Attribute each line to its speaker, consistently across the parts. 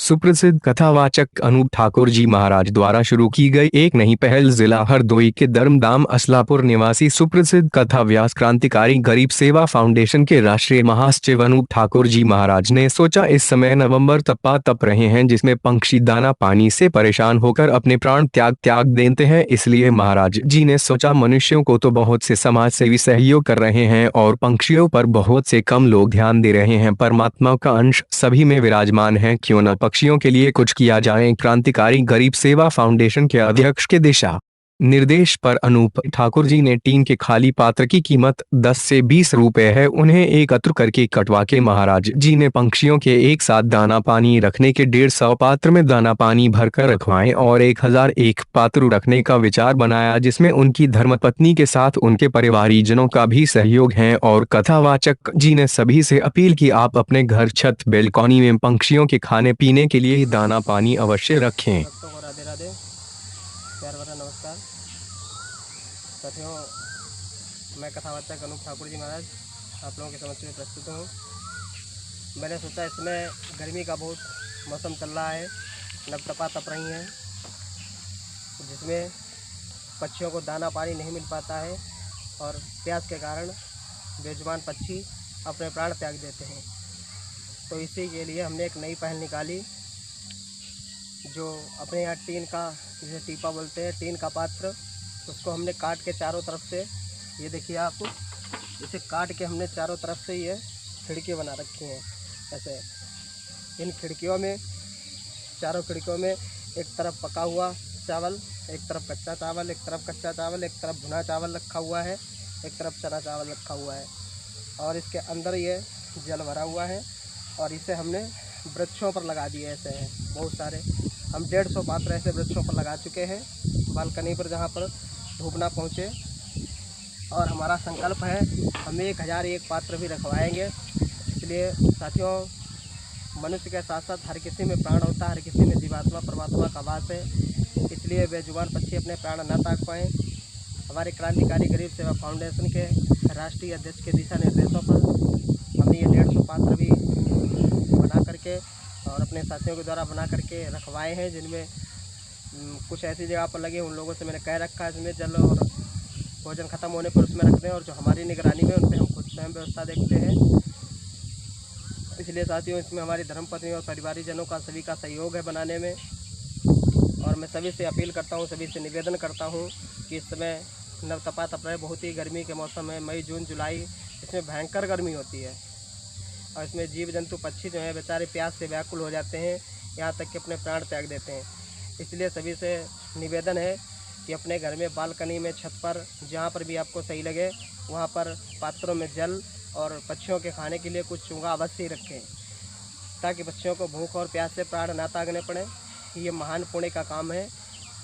Speaker 1: सुप्रसिद्ध कथावाचक अनूप ठाकुर जी महाराज द्वारा शुरू की गई एक नई पहल जिला हरदोई के धर्मधाम असलापुर निवासी सुप्रसिद्ध कथा व्यास क्रांतिकारी गरीब सेवा फाउंडेशन के राष्ट्रीय महासचिव अनूप ठाकुर जी महाराज ने सोचा। इस समय नवंबर तपा तप रहे हैं जिसमें पंछी दाना पानी से परेशान होकर अपने प्राण त्याग देते हैं, इसलिए महाराज जी ने सोचा मनुष्यों को तो बहुत से समाज सेवी सहयोग कर रहे हैं और पंछियों पर बहुत से कम लोग ध्यान दे रहे हैं। परमात्मा का अंश सभी में विराजमान है, क्यों न पक्षियों के लिए कुछ किया जाए। क्रांतिकारी गरीब सेवा फाउंडेशन के अध्यक्ष के दिशा निर्देश पर अनूप ठाकुर जी ने टीन के खाली पात्र की कीमत 10 से 20 रुपए है, उन्हें एकत्र करके कटवा के महाराज जी ने पंछियों के एक साथ दाना पानी रखने के 150 पात्र में दाना पानी भरकर रखवाएं और 1001 पात्र रखने का विचार बनाया, जिसमें उनकी धर्मपत्नी के साथ उनके परिवारीजनों का भी सहयोग है। और कथावाचक जी ने सभी से अपील की, आप अपने घर छत बेलकॉनी में पंछियों के खाने पीने के लिए दाना पानी अवश्य रखें।
Speaker 2: राधे राधे, प्यार भरा नमस्कार साथियों। मैं कथावाचक अनूप ठाकुर जी महाराज आप लोगों के समक्ष में प्रस्तुत हूँ। मैंने सोचा इसमें गर्मी का बहुत मौसम चल रहा है, नवतपा तप रही हैं, जिसमें पक्षियों को दाना पानी नहीं मिल पाता है और प्यास के कारण बेजुबान पक्षी अपने प्राण त्याग देते हैं। तो इसी के लिए हमने एक नई पहल निकाली, जो अपने यहाँ टीन का, जिसे टीपा बोलते हैं, टीन का पात्र, उसको हमने काट के चारों तरफ से, ये देखिए आप, इसे काट के हमने चारों तरफ से ये खिड़की बना रखी हैं। ऐसे इन खिड़कियों में, चारों खिड़कियों में एक तरफ पका हुआ चावल, एक तरफ कच्चा चावल, एक तरफ कच्चा चावल, एक तरफ भुना चावल रखा हुआ है, एक तरफ चना चावल रखा हुआ है और इसके अंदर ये जल भरा हुआ है। और इसे हमने वृक्षों पर लगा दिए। ऐसे हैं बहुत सारे, हम 150 पात्र ऐसे वृक्षों पर लगा चुके हैं, बालकनी पर, जहाँ पर धूप ना पहुँचे। और हमारा संकल्प है हम 1001 पात्र भी रखवाएंगे। इसलिए साथियों, मनुष्य के साथ साथ हर किसी में प्राण होता है, हर किसी में जीवात्मा परमात्मा का वास है, इसलिए बेजुबान पक्षी अपने प्राण न त्याग पाएँ। हमारे क्रांतिकारी गरीब सेवा फाउंडेशन के राष्ट्रीय अध्यक्ष के दिशा निर्देशों पर हमने ये 150 पात्र भी बना करके और अपने साथियों के द्वारा बना करके रखवाए हैं, जिनमें कुछ ऐसी जगह पर लगे, उन लोगों से मैंने कह रखा है इसमें जल और भोजन ख़त्म होने पर उसमें रखते हैं, और जो हमारी निगरानी में उन पर हम खुद स्वयं व्यवस्था देखते हैं। इसलिए साथियों, इसमें हमारी धर्मपत्नी और परिवारीजनों का, सभी का सहयोग है बनाने में। और मैं सभी से अपील करता हूँ, सभी से निवेदन करता हूँ कि इस समय नवतपा तप रहे, बहुत ही गर्मी के मौसम है, मई जून जुलाई, इसमें भयंकर गर्मी होती है और इसमें जीव जंतु पक्षी जो हैं बेचारे प्यास से व्याकुल हो जाते हैं, यहाँ तक कि अपने प्राण त्याग देते हैं। इसलिए सभी से निवेदन है कि अपने घर में, बालकनी में, छत पर, जहाँ पर भी आपको सही लगे, वहाँ पर पात्रों में जल और पक्षियों के खाने के लिए कुछ चूंगा अवश्य रखें, ताकि बच्चों को भूख और प्यास से प्राण ना त्यागने पड़े। ये महान पुण्य का काम है।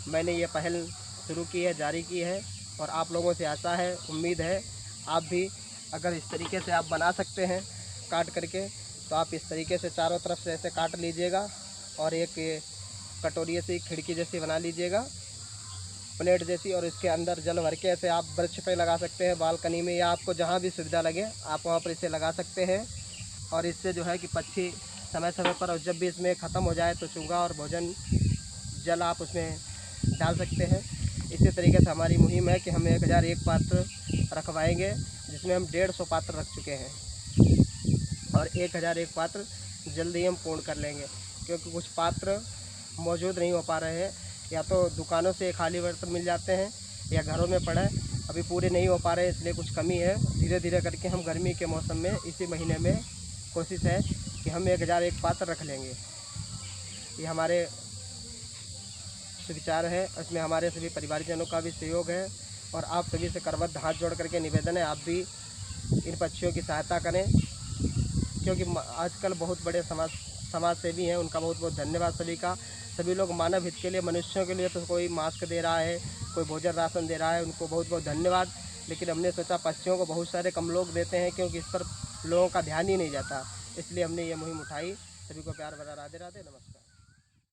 Speaker 2: मैंने ये पहल शुरू की है, जारी की है, और आप लोगों से आशा है, उम्मीद है आप भी अगर इस तरीके से आप बना सकते हैं काट करके, तो आप इस तरीके से चारों तरफ से ऐसे काट लीजिएगा और एक कटोरी से खिड़की जैसी बना लीजिएगा, प्लेट जैसी, और इसके अंदर जल भर के ऐसे आप वृक्ष पे लगा सकते हैं, बालकनी में, या आपको जहाँ भी सुविधा लगे आप वहाँ पर इसे लगा सकते हैं। और इससे जो है कि पक्षी समय समय पर, और जब भी इसमें ख़त्म हो जाए तो चूंगा और भोजन जल आप उसमें डाल सकते हैं। इसी तरीके से हमारी मुहिम है कि हम 1001 पात्र रखवाएंगे, जिसमें हम 150 पात्र रख चुके हैं और 1001 पात्र जल्दी ही हम पूर्ण कर लेंगे, क्योंकि कुछ पात्र मौजूद नहीं हो पा रहे हैं, या तो दुकानों से खाली बर्तन मिल जाते हैं या घरों में पड़े अभी पूरे नहीं हो पा रहे, इसलिए कुछ कमी है। धीरे धीरे करके हम गर्मी के मौसम में, इसी महीने में कोशिश है कि हम 1001 पात्र रख लेंगे। ये हमारे विचार है, इसमें हमारे सभी परिवारजनों का भी सहयोग है और आप सभी से करबद्ध हाथ जोड़ करके निवेदन है, आप भी इन पक्षियों की सहायता करें, क्योंकि आजकल बहुत बड़े समाज सेवी हैं, उनका बहुत बहुत धन्यवाद सभी का। सभी लोग मानव हित के लिए, मनुष्यों के लिए, तो कोई मास्क दे रहा है, कोई भोजन राशन दे रहा है, उनको बहुत बहुत धन्यवाद। लेकिन हमने सोचा पक्षियों को बहुत सारे कम लोग देते हैं, क्योंकि इस पर लोगों का ध्यान ही नहीं जाता, इसलिए हमने ये मुहिम उठाई। सभी को प्यार भरा राधे राधे, नमस्कार।